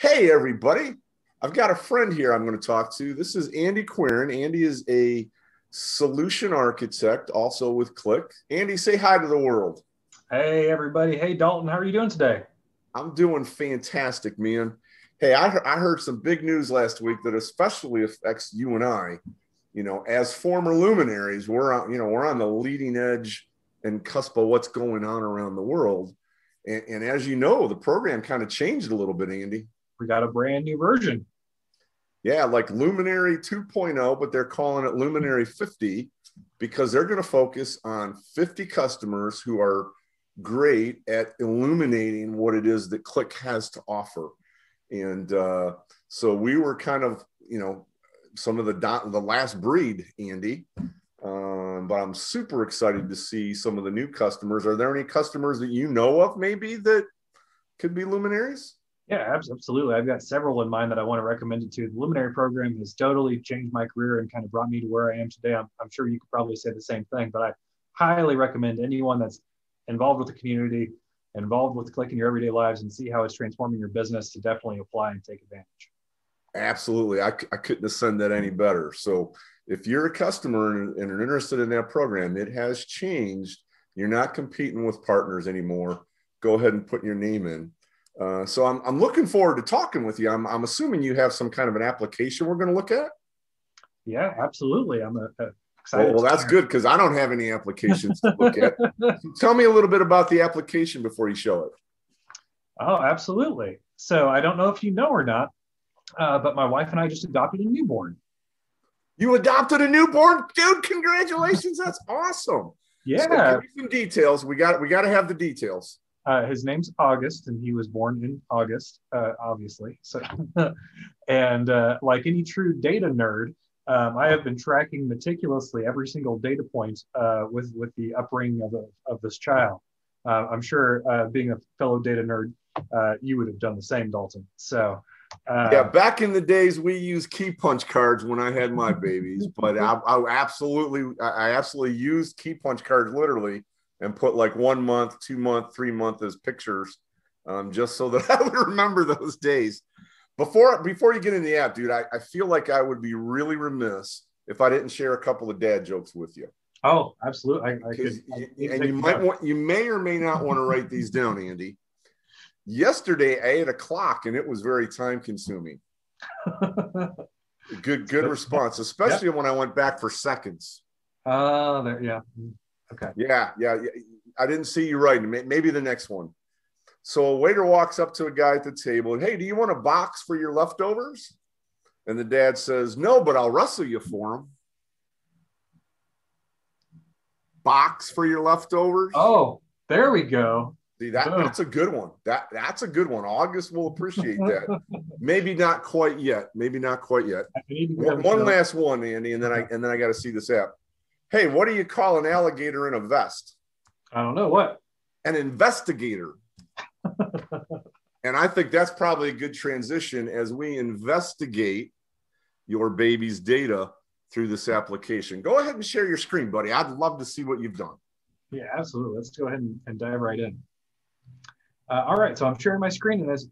Hey, everybody. I've got a friend here I'm going to talk to. This is Andy Quirin. Andy is a solution architect, also with Qlik. Andy, say hi to the world. Hey, everybody. Hey, Dalton. How are you doing today? I'm doing fantastic, man. Hey, I heard some big news last week that especially affects you and I. As former luminaries, we're on the leading edge and cusp of what's going on around the world. And as you know, the program kind of changed a little bit, Andy. We got a brand new version. Yeah, like Luminary 2.0, but they're calling it Luminary 50 because they're going to focus on 50 customers who are great at illuminating what it is that Qlik has to offer. And so we were kind of, some of the last breed, Andy. But I'm super excited to see some of the new customers. Are there any customers that you know of maybe that could be luminaries? Yeah, absolutely. I've got several in mind that I want to recommend it to. The Luminary program has totally changed my career and kind of brought me to where I am today. I'm sure you could probably say the same thing, but I highly recommend anyone that's involved with the community, involved with Qlik in your everyday lives, and see how it's transforming your business to definitely apply and take advantage. Absolutely. I couldn't have said that any better. So if you're a customer and are interested in that program, it has changed. You're not competing with partners anymore. Go ahead and put your name in. So I'm looking forward to talking with you. I'm assuming you have some kind of an application we're going to look at. Yeah, absolutely. I'm excited. Well, that's good because I don't have any applications to look at. Tell me a little bit about the application before you show it. Oh, absolutely. So I don't know if you know or not, but my wife and I just adopted a newborn. You adopted a newborn, dude! Congratulations! That's awesome. Yeah. So give me some details. We got to have the details. His name's August, and he was born in August, obviously. So, and like any true data nerd, I have been tracking meticulously every single data point with the upbringing of this child. I'm sure, being a fellow data nerd, you would have done the same, Dalton. So, yeah, back in the days, we used key punch cards when I had my babies, but I absolutely used key punch cards literally and put like 1 month, 2 month, 3 month as pictures, just so that I would remember those days. Before you get in the app, dude, I feel like I would be really remiss if I didn't share a couple of dad jokes with you. Oh, absolutely. You may or may not want to write these down, Andy. Yesterday, I ate a clock, and it was very time consuming. Good response, especially when I went back for seconds. Yeah. Okay. Yeah. I didn't see you writing. Maybe the next one. So a waiter walks up to a guy at the table and, hey, do you want a box for your leftovers? And the dad says, no, but I'll wrestle you for them. Box for your leftovers? Oh, there we go. See, that's a good one. That's a good one. August will appreciate that. Maybe not quite yet. One last one, Andy, and then I got to see this app. Hey, what do you call an alligator in a vest? I don't know. What? An investigator. And I think that's probably a good transition as we investigate your baby's data through this application. Go ahead and share your screen, buddy. I'd love to see what you've done. Yeah, absolutely. Let's go ahead and dive right in. All right, so I'm sharing my screen, and as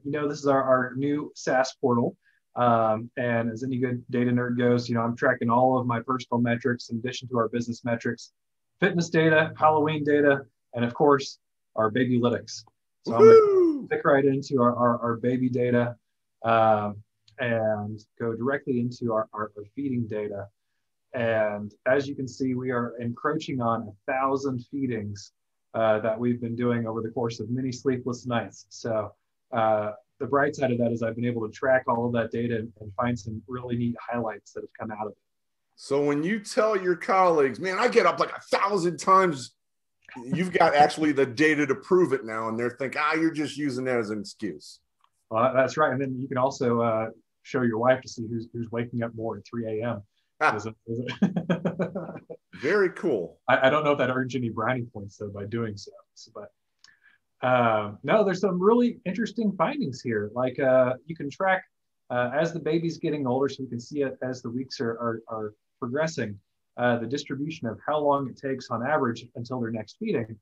this is our new SaaS portal. And as any good data nerd goes, I'm tracking all of my personal metrics in addition to our business metrics, fitness data, Halloween data, and of course, our Babylytics. So I'm going to click right into our baby data and go directly into our feeding data. And as you can see, we are encroaching on 1,000 feedings that we've been doing over the course of many sleepless nights. So the bright side of that is I've been able to track all of that data and find some really neat highlights that have come out of it. So when you tell your colleagues, man, I get up like 1,000 times, you've got actually the data to prove it now, and they're thinking, you're just using that as an excuse. Well, that's right. And then you can also show your wife to see who's waking up more at 3 a.m. Very cool. I don't know if that earns any brownie points though by doing so. But no, there's some really interesting findings here. Like you can track as the baby's getting older, so we can see it as the weeks are progressing, the distribution of how long it takes on average until their next feeding.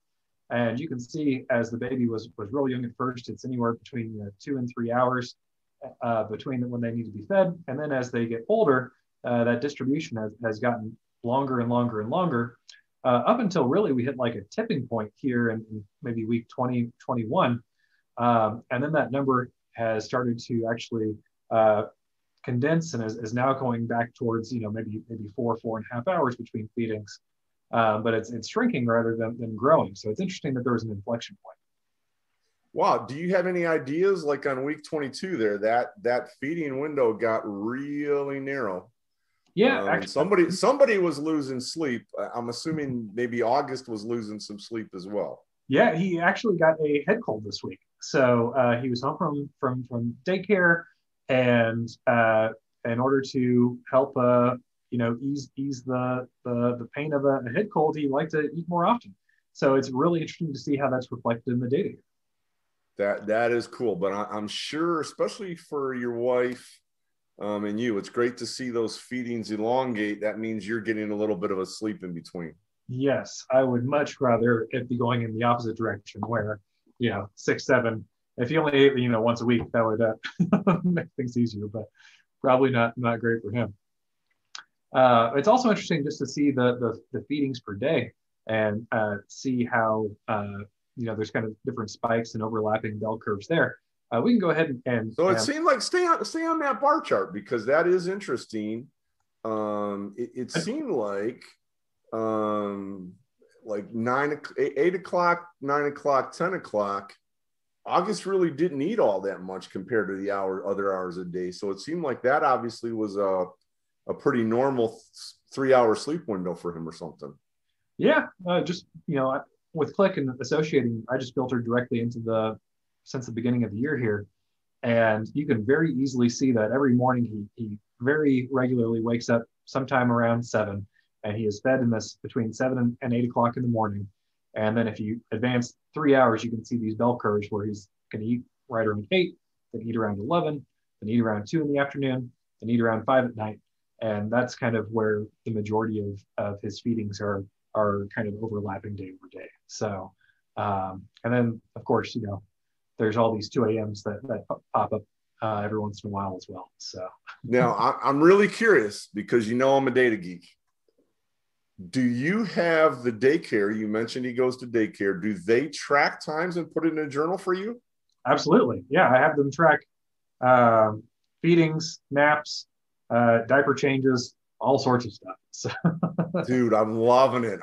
And you can see as the baby was real young at first, it's anywhere between 2 and 3 hours. between when they need to be fed. And then as they get older, that distribution has gotten longer and longer and longer, up until really we hit like a tipping point here in maybe week 20, 21. And then that number has started to actually condense and is now going back towards, maybe 4.5 hours between feedings. But it's shrinking rather than growing. So it's interesting that there was an inflection point. Wow. Do you have any ideas, like on week 22 there, that feeding window got really narrow? Yeah, actually, somebody was losing sleep. I'm assuming maybe August was losing some sleep as well. Yeah, he actually got a head cold this week. So he was home from daycare, and in order to help ease the pain of a head cold, he liked to eat more often. So it's really interesting to see how that's reflected in the data. That is cool, but I'm sure, especially for your wife and you, it's great to see those feedings elongate. That means you're getting a little bit of a sleep in between. Yes, I would much rather it be going in the opposite direction, where 6, 7. If you only ate once a week, that would make things easier, but probably not great for him. It's also interesting just to see the feedings per day and see how there's kind of different spikes and overlapping bell curves there. We can go ahead and so it seemed like stay on that bar chart, because that is interesting. It seemed like 8 o'clock, 9 o'clock, 10 o'clock, August really didn't eat all that much compared to the other hours a day. So it seemed like that obviously was a pretty normal 3-hour sleep window for him or something. Yeah, just with Qlik and associating, I just filtered directly into since the beginning of the year here, and you can very easily see that every morning he very regularly wakes up sometime around 7, and he is fed in this between 7 and 8 o'clock in the morning. And then if you advance 3 hours, you can see these bell curves where he's going to eat right around 8, then eat around 11, then eat around 2 in the afternoon, then eat around 5 at night. And that's kind of where the majority of his feedings are kind of overlapping day over day. So, and then of course, there's all these 2 a.m.s that pop up every once in a while as well. So now I'm really curious, because I'm a data geek. Do you have the daycare? You mentioned he goes to daycare. Do they track times and put it in a journal for you? Absolutely. Yeah, I have them track feedings, naps, diaper changes, all sorts of stuff. So. Dude, I'm loving it.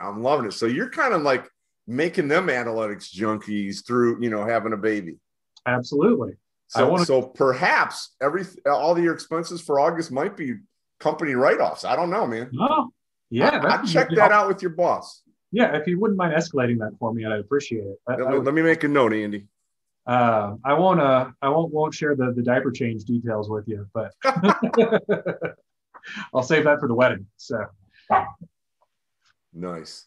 So you're kind of like making them analytics junkies through, having a baby. Absolutely. So perhaps all your expenses for August might be company write-offs. I don't know, man. Oh, yeah. I'd check that out with your boss. Yeah, if you wouldn't mind escalating that for me, I'd appreciate it. Let me make a note, Andy. I won't share the diaper change details with you, but I'll save that for the wedding. So nice.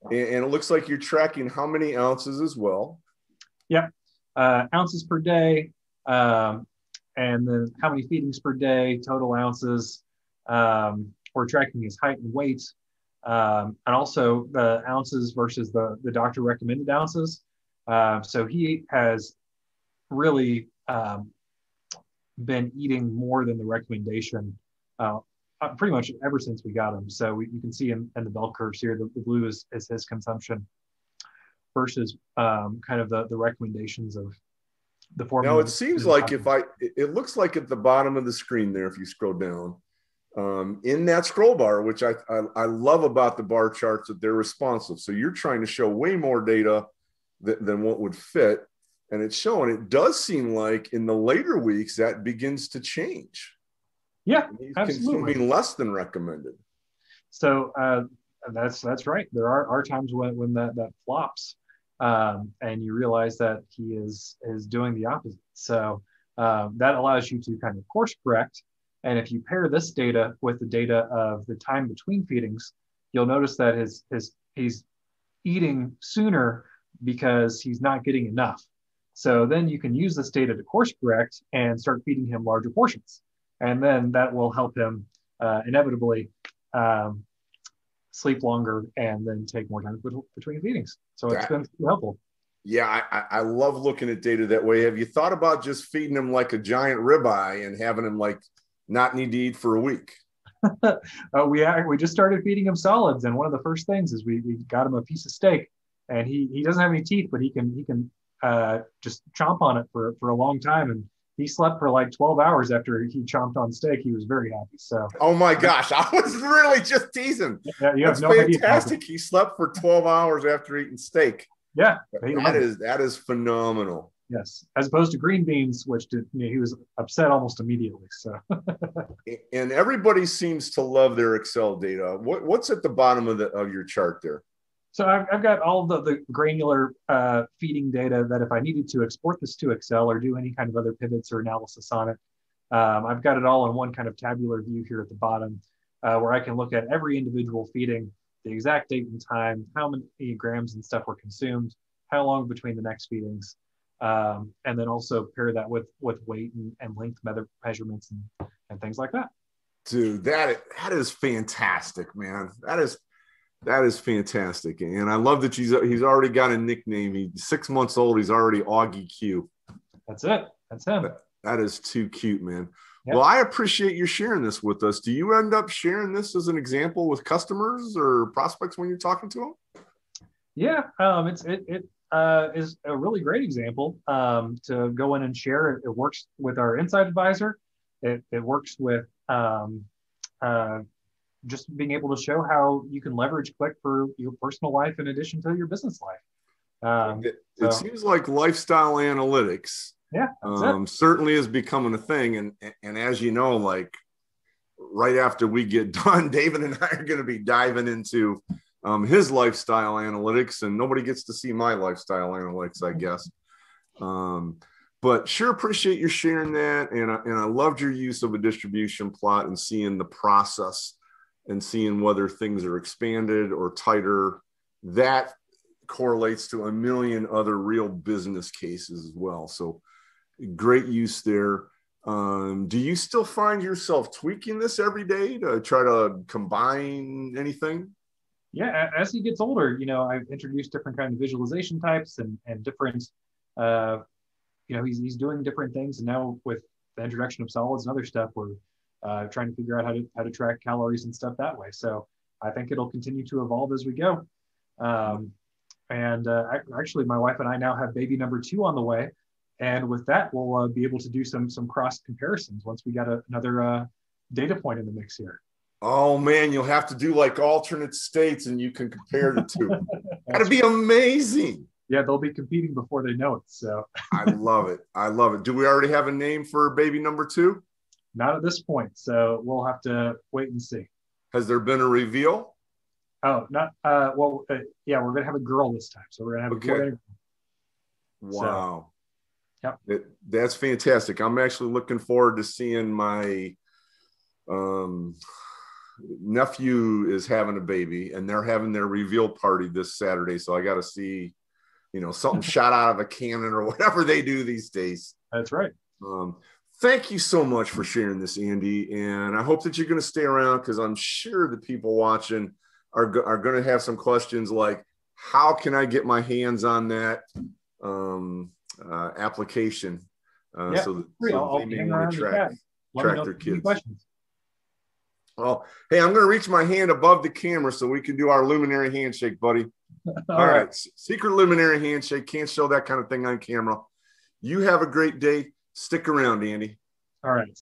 And it looks like you're tracking how many ounces as well. Yep. Ounces per day, and then how many feedings per day, total ounces. We're tracking his height and weight, and also the ounces versus the doctor recommended ounces. So he has really been eating more than the recommendation pretty much ever since we got him. So you can see in the bell curves here, the blue is his consumption versus kind of the recommendations of the formula. Now it seems like it looks like at the bottom of the screen there, if you scroll down, in that scroll bar, which I love about the bar charts, that they're responsive. So you're trying to show way more data than what would fit. And it's showing, it does seem like in the later weeks that begins to change. Yeah, he's absolutely. consuming less than recommended. So that's right. There are times when that flops, and you realize that he is doing the opposite. So that allows you to kind of course correct. And if you pair this data with the data of the time between feedings, you'll notice that he's eating sooner because he's not getting enough. So then you can use this data to course correct and start feeding him larger portions. And then that will help him inevitably sleep longer and then take more time between feedings. So it's been helpful. Yeah, I love looking at data that way. Have you thought about just feeding him like a giant ribeye and having him like not need to eat for a week? We just started feeding him solids, and one of the first things is we got him a piece of steak, and he doesn't have any teeth, but he can just chomp on it for a long time, and he slept for like 12 hours after he chomped on steak. He was very happy. So, oh my gosh, I was really just teasing. Yeah, you That's have no idea. fantastic. He slept for 12 hours after eating steak. Yeah, that is phenomenal. Yes, as opposed to green beans, which he was upset almost immediately. So, and everybody seems to love their Excel data. What's at the bottom of your chart there? So I've got all the granular feeding data that if I needed to export this to Excel or do any kind of other pivots or analysis on it, I've got it all in one kind of tabular view here at the bottom, where I can look at every individual feeding, the exact date and time, how many grams and stuff were consumed, how long between the next feedings, and then also pair that with weight and length measurements and things like that. Dude, that is fantastic, man. That is fantastic. And I love that he's already got a nickname. He's 6 months old. He's already Augie Q. That's it. That's him. That is too cute, man. Yep. Well, I appreciate you sharing this with us. Do you end up sharing this as an example with customers or prospects when you're talking to them? Yeah, it is a really great example to go in and share. It works with our Insight Advisor. It works with just being able to show how you can leverage Qlik for your personal life in addition to your business life. It seems like lifestyle analytics, certainly is becoming a thing. And as you know, like right after we get done, David and I are going to be diving into his lifestyle analytics, and nobody gets to see my lifestyle analytics, I guess. But sure appreciate you sharing that. And I loved your use of a distribution plot and seeing the process and seeing whether things are expanded or tighter. That correlates to a million other real business cases as well. So great use there. Do you still find yourself tweaking this every day to try to combine anything? Yeah, as he gets older, I've introduced different kind of visualization types and different, he's doing different things. And now with the introduction of solids and other stuff, we're trying to figure out how to track calories and stuff that way. So I think it'll continue to evolve as we go. Actually, my wife and I now have baby number 2 on the way. And with that, we'll be able to do some cross comparisons once we got another data point in the mix here. Oh man, you'll have to do like alternate states and you can compare the two. That'd be amazing. Yeah, they'll be competing before they know it. So I love it. I love it. Do we already have a name for baby number 2? Not at this point. So we'll have to wait and see. Has there been a reveal? Oh, not yeah, we're gonna have a girl this time. So we're gonna have a boy and a girl. Wow. So, yep. That's fantastic. I'm actually looking forward to seeing my nephew is having a baby and they're having their reveal party this Saturday. So I got to see, something shot out of a cannon or whatever they do these days. That's right. Thank you so much for sharing this, Andy. And I hope that you're going to stay around because I'm sure the people watching are going to have some questions like, how can I get my hands on that application? So they may want to track their kids. Oh, hey, I'm going to reach my hand above the camera so we can do our luminary handshake, buddy. All right. Secret luminary handshake. Can't show that kind of thing on camera. You have a great day. Stick around, Andy. All right.